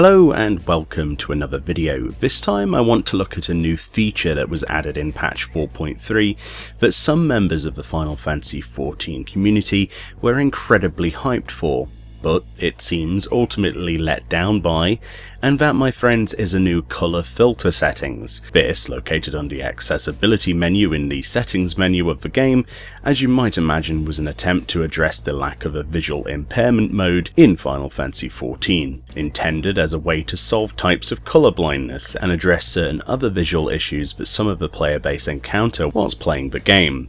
Hello and welcome to another video. This time I want to look at a new feature that was added in patch 4.3 that some members of the Final Fantasy XIV community were incredibly hyped for, but it seems ultimately let down by, and that, my friends, is a new colour filter settings. This, located on the accessibility menu in the settings menu of the game, as you might imagine was an attempt to address the lack of a visual impairment mode in Final Fantasy XIV, intended as a way to solve types of colour blindness and address certain other visual issues that some of the player base encounter whilst playing the game.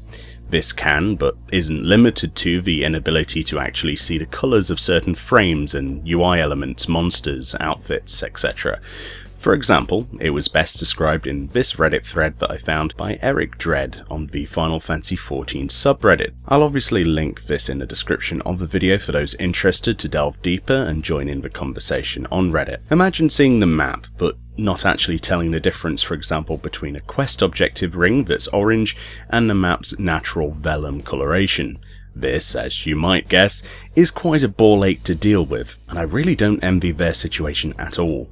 This can, but isn't limited to, the inability to actually see the colours of certain frames and UI elements, monsters, outfits, etc. For example, it was best described in this Reddit thread that I found by Eric Dread on the Final Fantasy XIV subreddit. I'll obviously link this in the description of the video for those interested to delve deeper and join in the conversation on Reddit. Imagine seeing the map, but not actually telling the difference, for example, between a quest objective ring that's orange and the map's natural vellum coloration. This, as you might guess, is quite a ball ache to deal with, and I really don't envy their situation at all.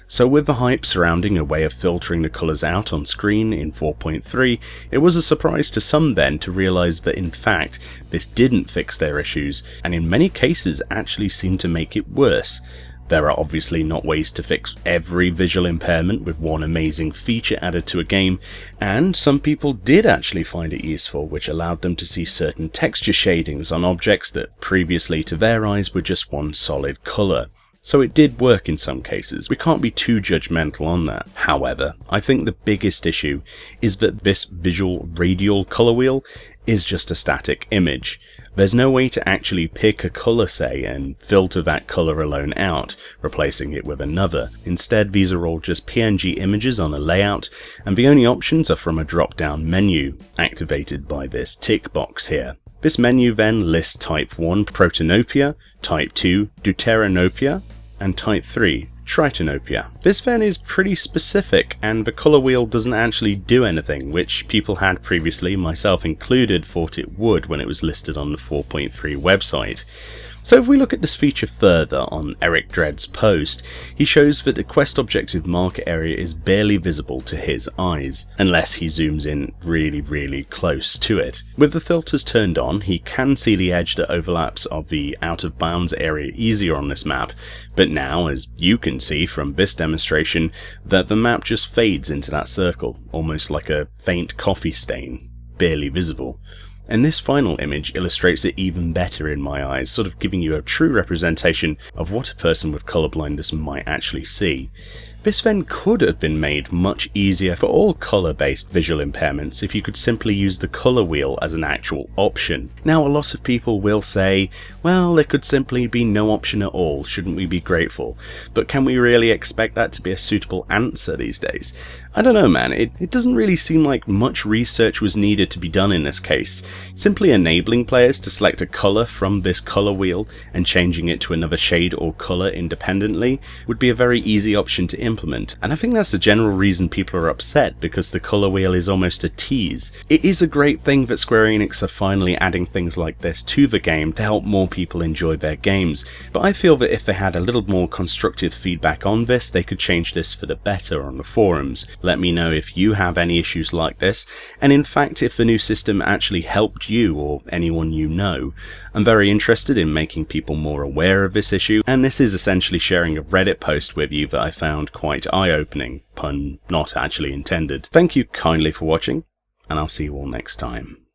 So with the hype surrounding a way of filtering the colours out on screen in 4.3, it was a surprise to some then to realise that in fact this didn't fix their issues, and in many cases actually seemed to make it worse. There are obviously not ways to fix every visual impairment with one amazing feature added to a game, and some people did actually find it useful, which allowed them to see certain texture shadings on objects that previously to their eyes were just one solid colour. So it did work in some cases, we can't be too judgmental on that. However, I think the biggest issue is that this visual radial colour wheel is just a static image. There's no way to actually pick a colour, say, and filter that colour alone out, replacing it with another. Instead, these are all just PNG images on a layout, and the only options are from a drop-down menu, activated by this tick box here. This menu then lists Type 1 Protanopia, Type 2 Deuteranopia, and Type 3 Tritonopia. This then is pretty specific, and the colour wheel doesn't actually do anything, which people had previously, myself included, thought it would when it was listed on the 4.3 website. So if we look at this feature further on Eric Dread's post, he shows that the quest objective marker area is barely visible to his eyes, unless he zooms in really close to it. With the filters turned on, he can see the edge that overlaps of the out of bounds area easier on this map, but now, as you can see from this demonstration, that the map just fades into that circle, almost like a faint coffee stain, barely visible. And this final image illustrates it even better in my eyes, sort of giving you a true representation of what a person with colour blindness might actually see. This then could have been made much easier for all colour-based visual impairments if you could simply use the colour wheel as an actual option. Now, a lot of people will say, well, there could simply be no option at all, shouldn't we be grateful? But can we really expect that to be a suitable answer these days? I don't know, man, it doesn't really seem like much research was needed to be done in this case. Simply enabling players to select a colour from this colour wheel and changing it to another shade or colour independently would be a very easy option to implement, and I think that's the general reason people are upset, because the colour wheel is almost a tease. It is a great thing that Square Enix are finally adding things like this to the game to help more people enjoy their games, but I feel that if they had a little more constructive feedback on this, they could change this for the better on the forums. Let me know if you have any issues like this, and in fact if the new system actually helped you or anyone you know. I'm very interested in making people more aware of this issue, and this is essentially sharing a Reddit post with you that I found quite eye-opening, pun not actually intended. Thank you kindly for watching, and I'll see you all next time.